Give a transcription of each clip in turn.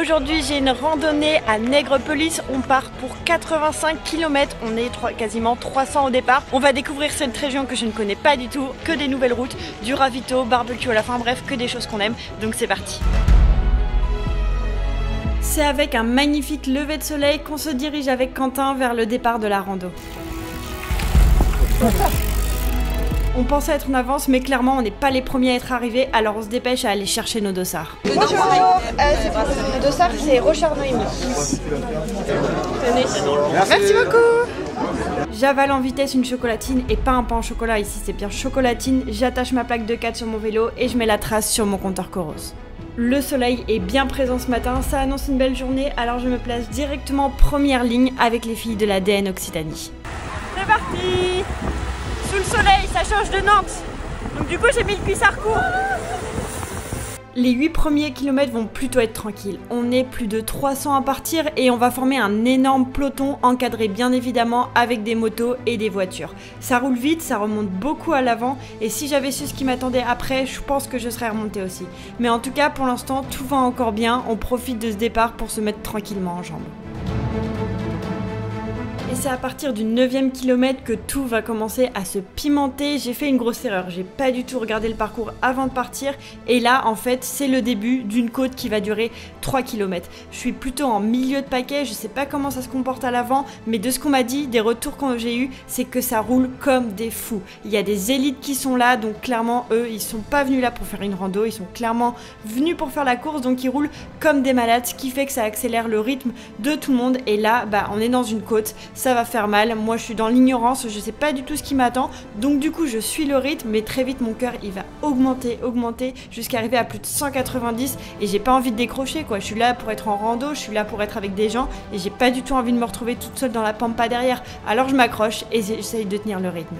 Aujourd'hui j'ai une randonnée à Nègrepelisse, on part pour 85 km, on est quasiment 300 au départ. On va découvrir cette région que je ne connais pas du tout, que des nouvelles routes, du ravito, barbecue à la fin, bref que des choses qu'on aime, donc c'est parti. C'est avec un magnifique lever de soleil qu'on se dirige avec Quentin vers le départ de la rando. On pensait être en avance, mais clairement on n'est pas les premiers à être arrivés, alors on se dépêche à aller chercher nos dossards. Bonjour, c'est pour le dossard, c'est Rochard Noémie. Tenez. Merci beaucoup. J'avale en vitesse une chocolatine et pas un pain au chocolat, ici c'est bien chocolatine. J'attache ma plaque de 4 sur mon vélo et je mets la trace sur mon compteur Coros. Le soleil est bien présent ce matin, ça annonce une belle journée, alors je me place directement en première ligne avec les filles de l'ADN Occitanie. C'est parti! Sous le soleil, ça change de Nantes. Donc du coup j'ai mis le cuissard court. Les 8 premiers kilomètres vont plutôt être tranquilles. On est plus de 300 à partir et on va former un énorme peloton encadré bien évidemment avec des motos et des voitures. Ça roule vite, ça remonte beaucoup à l'avant et si j'avais su ce qui m'attendait après, je pense que je serais remontée aussi. Mais en tout cas pour l'instant tout va encore bien, on profite de ce départ pour se mettre tranquillement en jambes. Et c'est à partir du 9e kilomètre que tout va commencer à se pimenter. J'ai fait une grosse erreur, j'ai pas du tout regardé le parcours avant de partir. Et là, en fait, c'est le début d'une côte qui va durer 3 km. Je suis plutôt en milieu de paquet, je sais pas comment ça se comporte à l'avant, mais de ce qu'on m'a dit, des retours que j'ai eu, c'est que ça roule comme des fous. Il y a des élites qui sont là, donc clairement, eux, ils sont pas venus là pour faire une rando, ils sont clairement venus pour faire la course, donc ils roulent comme des malades, ce qui fait que ça accélère le rythme de tout le monde. Et là, bah, on est dans une côte. Ça va faire mal, moi je suis dans l'ignorance, je sais pas du tout ce qui m'attend, donc du coup je suis le rythme, mais très vite mon cœur il va augmenter jusqu'à arriver à plus de 190 et j'ai pas envie de décrocher quoi, je suis là pour être en rando, je suis là pour être avec des gens et j'ai pas du tout envie de me retrouver toute seule dans la pampa derrière, alors je m'accroche et j'essaye de tenir le rythme.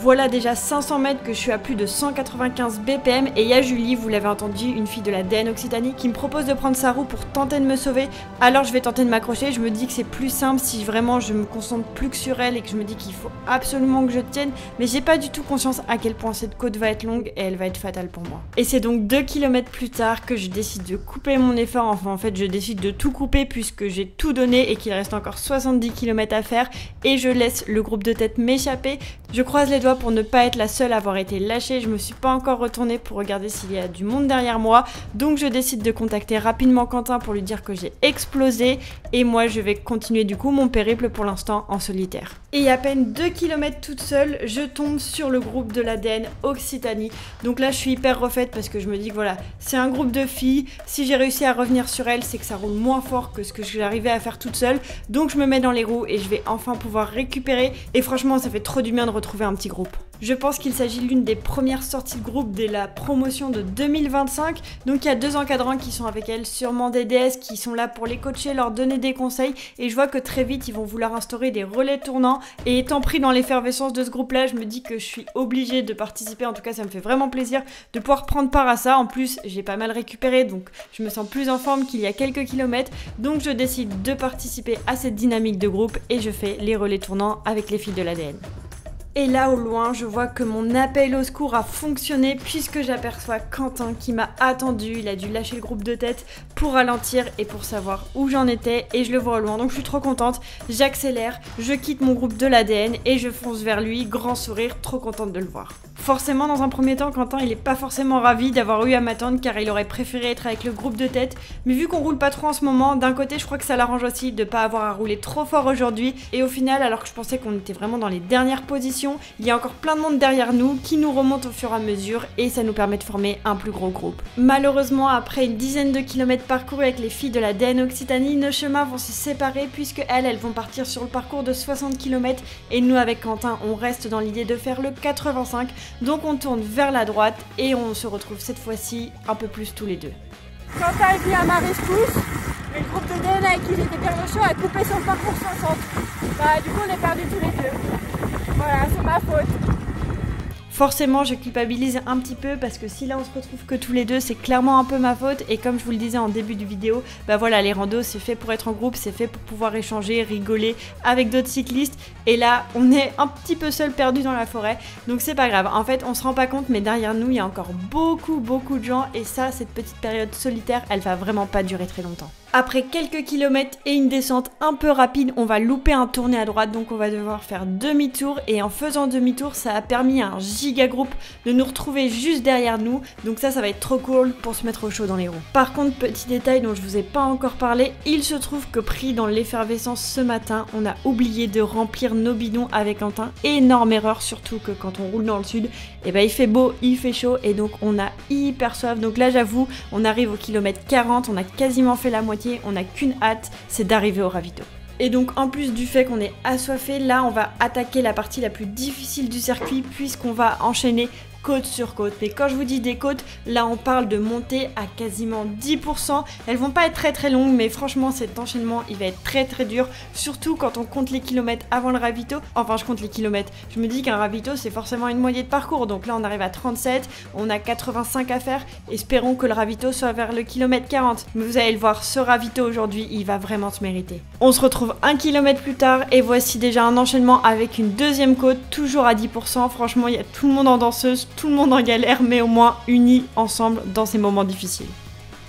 Voilà déjà 500 mètres que je suis à plus de 195 BPM et il y a Julie, vous l'avez entendu, une fille de la DN Occitanie qui me propose de prendre sa roue pour tenter de me sauver. Alors je vais tenter de m'accrocher, je me dis que c'est plus simple si vraiment je me concentre plus que sur elle et que je me dis qu'il faut absolument que je tienne, mais j'ai pas du tout conscience à quel point cette côte va être longue et elle va être fatale pour moi. Et c'est donc 2 km plus tard que je décide de couper mon effort, enfin en fait je décide de tout couper puisque j'ai tout donné et qu'il reste encore 70 km à faire et je laisse le groupe de tête m'échapper. Je croise les doigts pour ne pas être la seule à avoir été lâchée, je me suis pas encore retournée pour regarder s'il y a du monde derrière moi, donc je décide de contacter rapidement Quentin pour lui dire que j'ai explosé et moi je vais continuer du coup mon périple pour l'instant en solitaire. Et à peine 2 km toute seule, je tombe sur le groupe de l'ADN Occitanie, donc là je suis hyper refaite parce que je me dis que voilà, c'est un groupe de filles, si j'ai réussi à revenir sur elles, c'est que ça roule moins fort que ce que j'arrivais à faire toute seule, donc je me mets dans les roues et je vais enfin pouvoir récupérer et franchement ça fait trop du bien de retrouver un petit groupe. Je pense qu'il s'agit de l'une des premières sorties de groupe dès la promotion de 2025, donc il y a 2 encadrants qui sont avec elles, sûrement des DS qui sont là pour les coacher, leur donner des conseils et je vois que très vite ils vont vouloir instaurer des relais tournants et étant pris dans l'effervescence de ce groupe là, je me dis que je suis obligée de participer, en tout cas ça me fait vraiment plaisir de pouvoir prendre part à ça, en plus j'ai pas mal récupéré donc je me sens plus en forme qu'il y a quelques kilomètres, donc je décide de participer à cette dynamique de groupe et je fais les relais tournants avec les filles de l'ADN. Et là au loin, je vois que mon appel au secours a fonctionné puisque j'aperçois Quentin qui m'a attendu. Il a dû lâcher le groupe de tête pour ralentir et pour savoir où j'en étais et je le vois au loin. Donc je suis trop contente, j'accélère, je quitte mon groupe de l'ADN et je fonce vers lui, grand sourire, trop contente de le voir. Forcément dans un premier temps, Quentin il est pas forcément ravi d'avoir eu à m'attendre car il aurait préféré être avec le groupe de tête. Mais vu qu'on roule pas trop en ce moment, d'un côté je crois que ça l'arrange aussi de pas avoir à rouler trop fort aujourd'hui. Et au final, alors que je pensais qu'on était vraiment dans les dernières positions, il y a encore plein de monde derrière nous qui nous remonte au fur et à mesure et ça nous permet de former un plus gros groupe. Malheureusement, après une dizaine de kilomètres parcourus avec les filles de la DN Occitanie, nos chemins vont se séparer puisque elles vont partir sur le parcours de 60 km et nous avec Quentin on reste dans l'idée de faire le 85, donc on tourne vers la droite et on se retrouve cette fois-ci un peu plus tous les deux. Quentin est venu à ma rescousse, mais le groupe de DN avec qui j'étais bien au chaud a coupé sur le parcours 60. Bah du coup on est perdus tous les deux. Voilà, c'est ma faute. Forcément, je culpabilise un petit peu parce que si là on se retrouve que tous les deux, c'est clairement un peu ma faute. Et comme je vous le disais en début de vidéo, bah voilà, les randos c'est fait pour être en groupe, c'est fait pour pouvoir échanger, rigoler avec d'autres cyclistes. Et là, on est un petit peu seul perdu dans la forêt, donc c'est pas grave. En fait, on se rend pas compte, mais derrière nous, il y a encore beaucoup de gens. Et ça, cette petite période solitaire, elle va vraiment pas durer très longtemps. Après quelques kilomètres et une descente un peu rapide, on va louper un tourné à droite, donc on va devoir faire demi-tour. Et en faisant demi-tour, ça a permis à un giga groupe de nous retrouver juste derrière nous. Donc ça va être trop cool pour se mettre au chaud dans les roues. Par contre, petit détail dont je vous ai pas encore parlé, il se trouve que pris dans l'effervescence ce matin, on a oublié de remplir nos bidons avec Quentin. Énorme erreur, surtout que quand on roule dans le sud, et ben il fait beau, il fait chaud et donc on a hyper soif. Donc là j'avoue, on arrive au kilomètre 40, on a quasiment fait la moitié. On n'a qu'une hâte, c'est d'arriver au ravito. Et donc en plus du fait qu'on est assoiffé, là on va attaquer la partie la plus difficile du circuit puisqu'on va enchaîner côte sur côte. Mais quand je vous dis des côtes, là on parle de montée à quasiment 10%. Elles vont pas être très longues, mais franchement cet enchaînement il va être très dur, surtout quand on compte les kilomètres avant le ravito. Enfin je compte les kilomètres, je me dis qu'un ravito c'est forcément une moitié de parcours, donc là on arrive à 37, on a 85 à faire, espérons que le ravito soit vers le kilomètre 40. Mais vous allez le voir, ce ravito aujourd'hui il va vraiment se mériter. On se retrouve 1 kilomètre plus tard et voici déjà un enchaînement avec une deuxième côte, toujours à 10%. Franchement il y a tout le monde en danseuse, tout le monde en galère, mais au moins unis ensemble dans ces moments difficiles.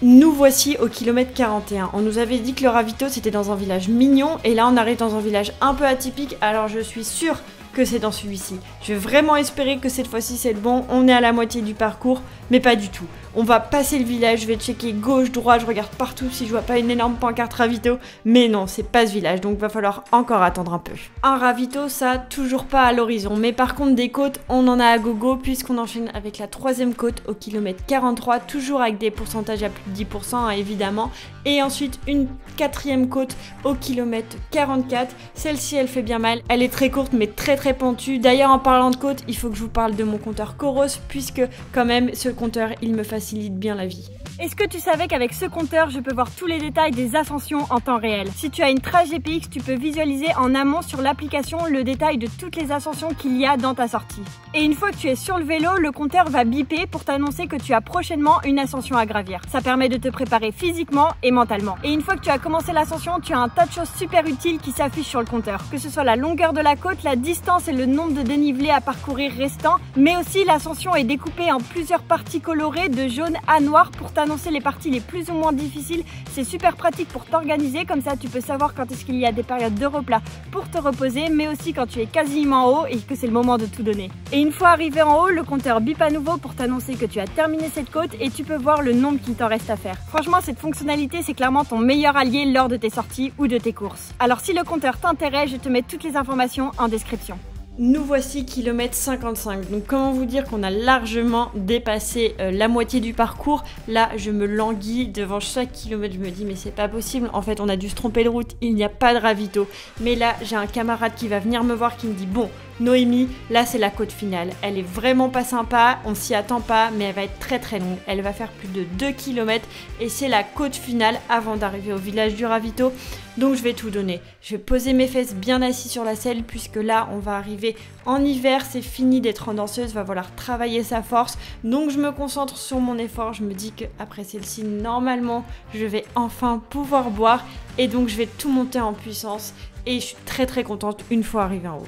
Nous voici au kilomètre 41. On nous avait dit que le ravito c'était dans un village mignon et là on arrive dans un village un peu atypique, alors je suis sûre que c'est dans celui-ci. Je vais vraiment espérer que cette fois-ci c'est bon, on est à la moitié du parcours, mais pas du tout. On va passer le village, je vais checker gauche, droite, je regarde partout si je vois pas une énorme pancarte ravito, mais non, c'est pas ce village, donc va falloir encore attendre un peu. Un ravito, ça, toujours pas à l'horizon, mais par contre des côtes, on en a à gogo, puisqu'on enchaîne avec la troisième côte au kilomètre 43, toujours avec des pourcentages à plus de 10%, hein, évidemment, et ensuite une quatrième côte au kilomètre 44, celle-ci elle fait bien mal, elle est très courte mais très pentue. D'ailleurs en parlant de côte, il faut que je vous parle de mon compteur Coros, puisque quand même ce compteur il me facilite bien la vie. Est-ce que tu savais qu'avec ce compteur, je peux voir tous les détails des ascensions en temps réel? Si tu as une trace GPX, tu peux visualiser en amont sur l'application le détail de toutes les ascensions qu'il y a dans ta sortie. Et une fois que tu es sur le vélo, le compteur va biper pour t'annoncer que tu as prochainement une ascension à gravir. Ça permet de te préparer physiquement et mentalement. Et une fois que tu as commencé l'ascension, tu as un tas de choses super utiles qui s'affichent sur le compteur. Que ce soit la longueur de la côte, la distance et le nombre de dénivelés à parcourir restant, mais aussi l'ascension est découpée en plusieurs parties colorées de jaune à noir pour t'annoncer les parties les plus ou moins difficiles. C'est super pratique pour t'organiser, comme ça tu peux savoir quand est-ce qu'il y a des périodes de replat pour te reposer, mais aussi quand tu es quasiment en haut et que c'est le moment de tout donner. Et une fois arrivé en haut, le compteur bip à nouveau pour t'annoncer que tu as terminé cette côte et tu peux voir le nombre qu'il t'en reste à faire. Franchement, cette fonctionnalité c'est clairement ton meilleur allié lors de tes sorties ou de tes courses. Alors si le compteur t'intéresse, je te mets toutes les informations en description. Nous voici kilomètre 55, donc comment vous dire qu'on a largement dépassé la moitié du parcours. Là je me languis devant chaque kilomètre, je me dis mais c'est pas possible, en fait on a dû se tromper de route, il n'y a pas de ravito. Mais là j'ai un camarade qui va venir me voir qui me dit bon Noémie, là c'est la côte finale, elle est vraiment pas sympa, on s'y attend pas, mais elle va être très longue, elle va faire plus de 2 km et c'est la côte finale avant d'arriver au village du ravito. Donc je vais tout donner, je vais poser mes fesses bien assis sur la selle puisque là on va arriver en hiver, c'est fini d'être en danseuse, va falloir travailler sa force. Donc je me concentre sur mon effort, je me dis qu'après celle-ci normalement je vais enfin pouvoir boire et donc je vais tout monter en puissance et je suis très contente une fois arrivée en haut.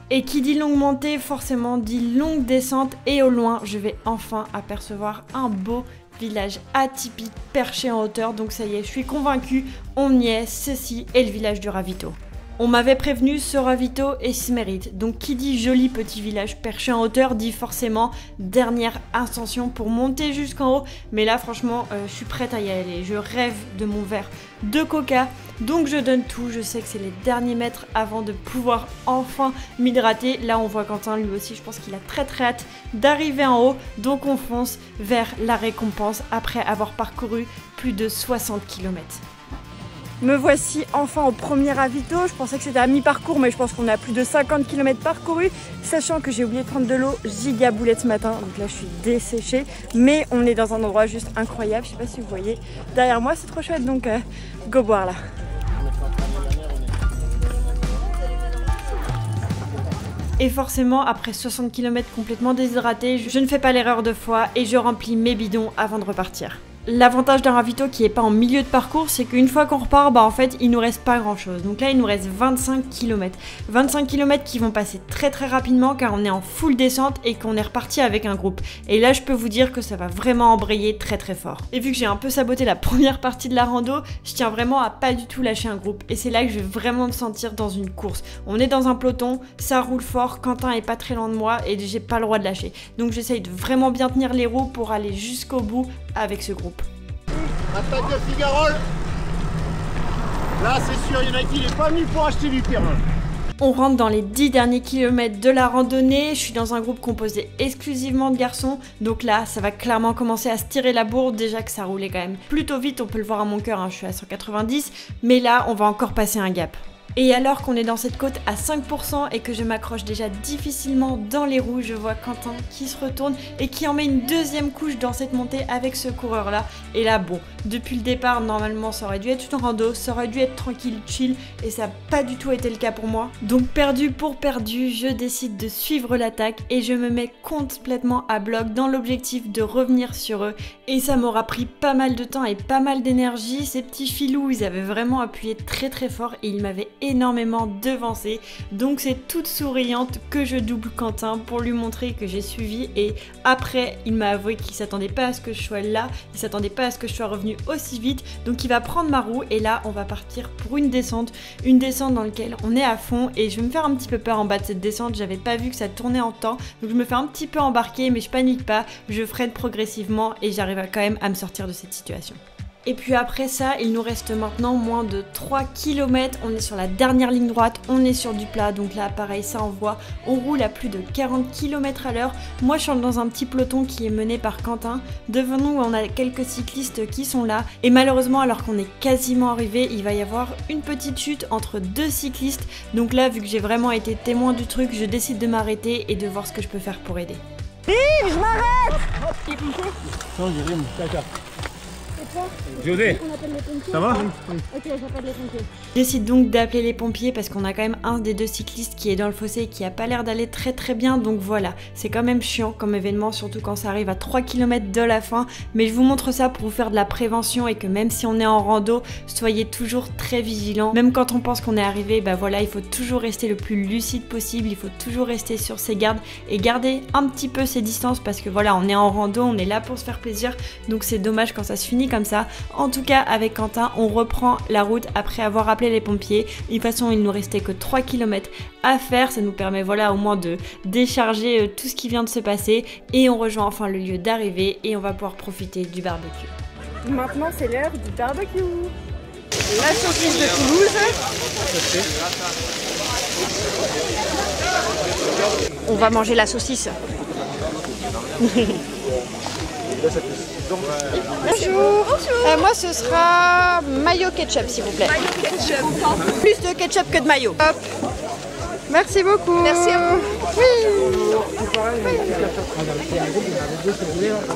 Et qui dit longue montée forcément dit longue descente et au loin je vais enfin apercevoir un beau village atypique perché en hauteur, donc ça y est je suis convaincue, on y est, ceci est le village du ravito. On m'avait prévenu, ce ravito et se mérite. Donc qui dit joli petit village perché en hauteur dit forcément dernière ascension pour monter jusqu'en haut. Mais là franchement je suis prête à y aller, je rêve de mon verre de coca. Donc je donne tout, je sais que c'est les derniers mètres avant de pouvoir enfin m'hydrater. Là on voit Quentin lui aussi, je pense qu'il a très hâte d'arriver en haut. Donc on fonce vers la récompense après avoir parcouru plus de 60 km. Me voici enfin au premier ravito. Je pensais que c'était à mi-parcours, mais je pense qu'on a plus de 50 km parcourus, sachant que j'ai oublié de prendre de l'eau giga boulette ce matin, donc là je suis desséchée, mais on est dans un endroit juste incroyable, je sais pas si vous voyez derrière moi, c'est trop chouette, donc go boire là. Et forcément, après 60 km complètement déshydraté, je ne fais pas l'erreur de fois et je remplis mes bidons avant de repartir. L'avantage d'un ravito qui est pas en milieu de parcours, c'est qu'une fois qu'on repart, en fait, il nous reste pas grand chose. Donc là, il nous reste 25 km. 25 km qui vont passer très rapidement car on est en full descente et qu'on est reparti avec un groupe. Et là, je peux vous dire que ça va vraiment embrayer très fort. Et vu que j'ai un peu saboté la première partie de la rando, je tiens vraiment à pas du tout lâcher un groupe. Et c'est là que je vais vraiment me sentir dans une course. On est dans un peloton, ça roule fort, Quentin est pas très loin de moi et j'ai pas le droit de lâcher. Donc j'essaye de vraiment bien tenir les roues pour aller jusqu'au bout avec ce groupe. Attaque de Figarol. Là c'est sûr, il y en a qui n'est pas venu pour acheter du terrain. On rentre dans les 10 derniers kilomètres de la randonnée, je suis dans un groupe composé exclusivement de garçons, donc là ça va clairement commencer à se tirer la bourre, déjà que ça roulait quand même plutôt vite, on peut le voir à mon cœur, je suis à 190, mais là on va encore passer un gap. Et alors qu'on est dans cette côte à 5% et que je m'accroche déjà difficilement dans les roues, je vois Quentin qui se retourne et qui en met une deuxième couche dans cette montée avec ce coureur là. Et là bon, depuis le départ normalement ça aurait dû être une rando, ça aurait dû être tranquille, chill et ça n'a pas du tout été le cas pour moi. Donc perdu pour perdu, je décide de suivre l'attaque et je me mets complètement à bloc dans l'objectif de revenir sur eux. Et ça m'aura pris pas mal de temps et pas mal d'énergie, ces petits filous ils avaient vraiment appuyé très fort et ils m'avaient énormément devancé, donc c'est toute souriante que je double Quentin pour lui montrer que j'ai suivi. Et après il m'a avoué qu'il s'attendait pas à ce que je sois là, il s'attendait pas à ce que je sois revenu aussi vite, donc il va prendre ma roue et là on va partir pour une descente dans laquelle on est à fond et je vais me faire un petit peu peur en bas de cette descente, j'avais pas vu que ça tournait en temps, donc je me fais un petit peu embarquer mais je panique pas, je freine progressivement et j'arrive quand même à me sortir de cette situation. Et puis après ça, il nous reste maintenant moins de 3 km, on est sur la dernière ligne droite, on est sur du plat, donc là pareil ça envoie, on roule à plus de 40 km à l'heure. Moi je suis dans un petit peloton qui est mené par Quentin, devant nous on a quelques cyclistes qui sont là, et malheureusement alors qu'on est quasiment arrivé, il va y avoir une petite chute entre deux cyclistes, donc là vu que j'ai vraiment été témoin du truc, je décide de m'arrêter et de voir ce que je peux faire pour aider. Vive, je m'arrête. Non, j'ai rien, d'accord. Jodé, ça va? Ok, j'appelle les pompiers. Je décide donc d'appeler les pompiers parce qu'on a quand même un des deux cyclistes qui est dans le fossé et qui a pas l'air d'aller très bien, donc voilà, c'est quand même chiant comme événement, surtout quand ça arrive à 3 km de la fin, mais je vous montre ça pour vous faire de la prévention et que même si on est en rando, soyez toujours très vigilants, même quand on pense qu'on est arrivé, voilà, il faut toujours rester le plus lucide possible, il faut toujours rester sur ses gardes et garder un petit peu ses distances parce que voilà, on est en rando, on est là pour se faire plaisir, donc c'est dommage quand ça se finit comme ça. En tout cas avec Quentin on reprend la route après avoir appelé les pompiers. De toute façon il nous restait que 3 km à faire, ça nous permet voilà au moins de décharger tout ce qui vient de se passer et on rejoint enfin le lieu d'arrivée et on va pouvoir profiter du barbecue. Maintenant c'est l'heure du barbecue. La saucisse de Toulouse. On va manger la saucisse. Bonjour. Moi ce sera mayo ketchup s'il vous plaît. Mayo ketchup. Plus de ketchup que de mayo. Hop. Merci beaucoup. Merci à vous. Oui.